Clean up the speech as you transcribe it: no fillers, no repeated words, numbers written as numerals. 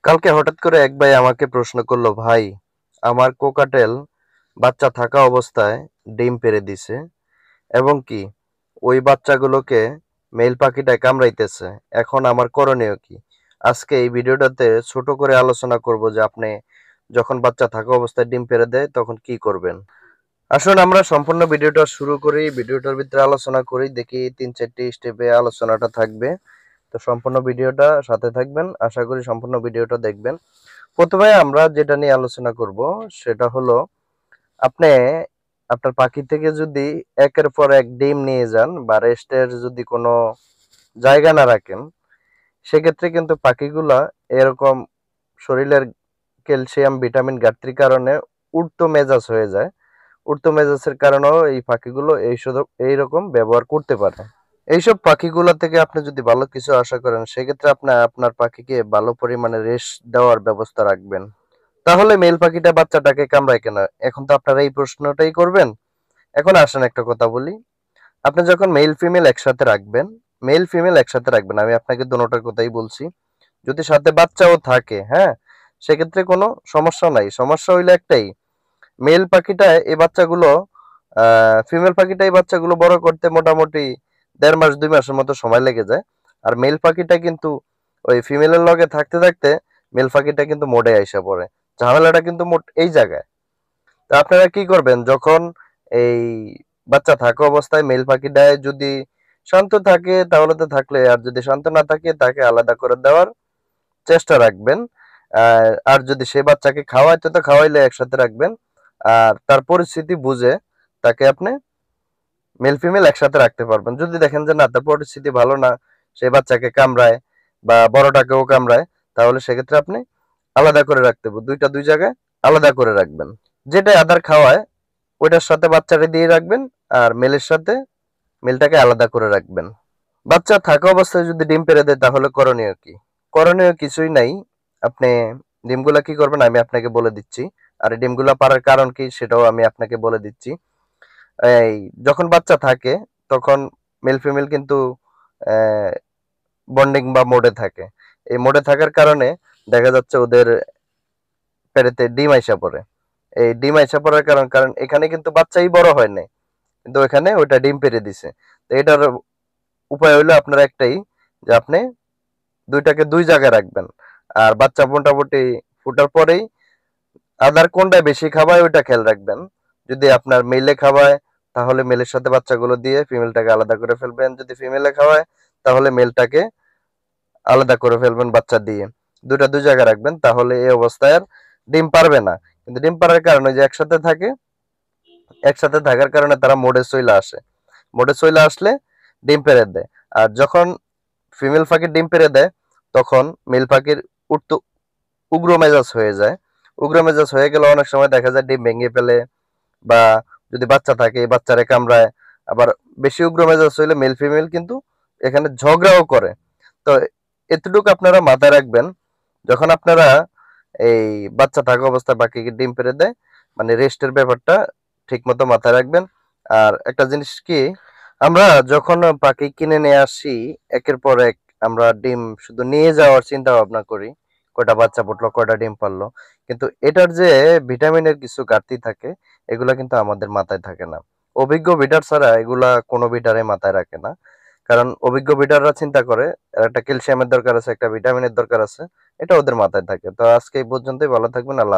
কালকে হঠাৎ করে এক ভাই আমাকে প্রশ্ন করলো, ভাই আমার কোকাটেল বাচ্চা থাকা অবস্থায় ডিম পেড়ে দিছে এবং কি ওই বাচ্চাগুলোকে মেল পাখিটায় কামড়াইতেছে। এখন আমার করণীয় কি? আজকে এই ভিডিওটাতে ছোট করে আলোচনা করব যে আপনি যখন বাচ্চা থাকা অবস্থায় ডিম পেড়ে দেয় তখন কি করবেন। আসুন আমরা সম্পূর্ণ ভিডিওটা শুরু করি, ভিডিওটার ভিতরে আলোচনা করি, দেখি ৩-৪টি স্টেপে আলোচনাটা থাকবে। তো সম্পূর্ণ ভিডিওটা সাথে থাকবেন, আশা করি সম্পূর্ণ ভিডিওটা দেখবেন। প্রথমে আমরা যেটা নিয়ে আলোচনা করব সেটা হলো, আপনি আপনার পাখি থেকে যদি একের পর এক ডিম নিয়ে যান বা রেস্টের যদি কোনো জায়গা না রাখেন, সেক্ষেত্রে কিন্তু পাখিগুলা এরকম শরীরের ক্যালসিয়াম ভিটামিন ঘাটতির কারণে উড়তো মেজাজ হয়ে যায়। উড়তো মেজাজের কারণেও এই পাখিগুলো এইরকম ব্যবহার করতে পারে। এইসব পাখিগুলো থেকে আপনি যদি ভালো কিছু আশা করেন, সেক্ষেত্রে আপনি আপনার পাখিকে ভালো পরিমাণে রেস্ট দেওয়ার ব্যবস্থা রাখবেন। তাহলে মেল পাখিটা বাচ্চাটাকে কামড়ায় কেন? এখন তো আপনারা এই প্রশ্নটাই করবেন। এখন আসেন একটা কথা বলি। আপনি যখন মেল ফিমেল একসাথে রাখবেন, মেল ফিমেল একসাথে রাখবেন, আমি আপনাকে দোনোটার কথাই বলছি। যদি সাথে বাচ্চাও থাকে, হ্যাঁ, সেক্ষেত্রে কোনো সমস্যা নাই। সমস্যা হইলে একটাই, মেল পাখিটা এই বাচ্চাগুলো ফিমেল পাখিটা এই বাচ্চাগুলো বড় করতে মোটামুটি ১.৫ মাস ২ মাসের মতো সময় লেগে যায়। আর মেল পাখিটা কিন্তু ওই ফিমেলের লগে থাকতে থাকতে মেল পাখিটা কিন্তু মোডে আইসা পড়ে। ঝামেলাটা কিন্তু মোট এই জায়গায়। তো আপনারা কি করবেন, যখন এই বাচ্চা থাকা অবস্থায় মেল পাখিটায় যদি শান্ত থাকে তাহলে তো থাকলে, আর যদি শান্ত না থাকে তাকে আলাদা করে দেওয়ার চেষ্টা রাখবেন। আর যদি সে বাচ্চাকে খাওয়াইতে তো খাওয়াইলে একসাথে রাখবেন। আর তার পরিস্থিতি বুঝে তাকে আপনি মেল ফিমেল একসাথে রাখতে পারবেন। যদি দেখেন যে না, তার পরিস্থিতি ভালো না, সে বাচ্চাকে কামড়ায় বা বড়টাকেও কামড়ায়, তাহলে সেক্ষেত্রে আপনি আলাদা করে রাখতে হবে। দুইটা দুই জায়গায় আলাদা করে রাখবেন। যেটা আদার খাওয়ায় ওইটার সাথে বাচ্চাটা দিয়ে রাখবেন, আর মেলের সাথে মেলটাকে আলাদা করে রাখবেন। বাচ্চা থাকা অবস্থায় যদি ডিম পেড়ে দেয় তাহলে করণীয় কি? করণীয় কিছুই নাই। আপনি ডিমগুলা কি করবেন আমি আপনাকে বলে দিচ্ছি। আর এই ডিমগুলা পাড়ার কারণ কি সেটাও আমি আপনাকে বলে দিচ্ছি। এই যখন বাচ্চা থাকে তখন মেল ফিমেল কিন্তু বন্ডিং বা মোডে থাকে। এই মোডে থাকার কারণে দেখা যাচ্ছে ওদের পেটেতে ডিম আইসা পড়ে। এই ডিম আইসা পড়ার কারণ এখানে কিন্তু বাচ্চাই বড় হয় নাই, কিন্তু ওখানে ওইটা ডিম পেড়ে দিছে। তো এটার উপায় হইলো আপনার একটাই, যে আপনি দুইটাকে দুই জায়গায় রাখবেন। আর বাচ্চা মোটামুটি ফুটার পরেই আদার কোনটা বেশি খাওয়ায় ওইটা খেয়াল রাখবেন। যদি আপনার মেলে খাওয়ায় তাহলে মেলের সাথে বাচ্চাগুলো দিয়ে ফিমেলটাকে আলাদা করে ফেলবেন। যদি ফিমেলে খাওয়ায় তাহলে মেলটাকে আলাদা করে ফেলবেন বাচ্চা দিয়ে। দুইটা দুই জায়গায় রাখবেন, তাহলে এই অবস্থায় আর ডিম পারবে না। কিন্তু ডিম পাড়ার কারণে যে একসাথে থাকে, একসাথে থাকার কারণে তারা মোডে চইলা আসে। মোডে চইলা আসলে ডিম পেড়ে দেয়। আর যখন ফিমেল পাখির ডিম পেড়ে দেয় তখন মেল পাখির উঠতে উগ্র মেজাজ হয়ে যায়। উগ্র মেজাজ হয়ে গেলে অনেক সময় দেখা যায় ডিম ভেঙে ফেলে, বা যদি বাচ্চা থাকে এই বাচ্চারে কামড়ায়। আবার বেশি উগ্র মেজাজ হইলে মেল ফিমেল কিন্তু এখানে ঝগড়াও করে। তো এতটুকু আপনারা মাথায় রাখবেন, যখন আপনারা এই বাচ্চা থাকা অবস্থায় পাখিকে ডিম পেড়ে দেয়, মানে রেস্টের ব্যাপারটা ঠিক মতো মাথায় রাখবেন। আর একটা জিনিস কি, আমরা যখন পাখি কিনে নিয়ে আসি একের পর এক আমরা ডিম শুধু নিয়ে যাওয়ার চিন্তা ভাবনা করি, কয়টা বাচ্চা ফুটলো কয়টা ডিম পারলো, কিন্তু এটার যে ভিটামিনের কিছু ঘাটতি থাকে এগুলা কিন্তু আমাদের মাথায় থাকে না। অভিজ্ঞ বিডার ছাড়া এগুলা কোনো বিডারে মাথায় রাখে না। কারণ অভিজ্ঞ বিডাররা চিন্তা করে এর একটা ক্যালসিয়ামের দরকার আছে, একটা ভিটামিনের দরকার আছে, এটা ওদের মাথায় থাকে। তো আজকে এই পর্যন্তই, ভালো থাকবেন, আল্লাহ হাফেজ।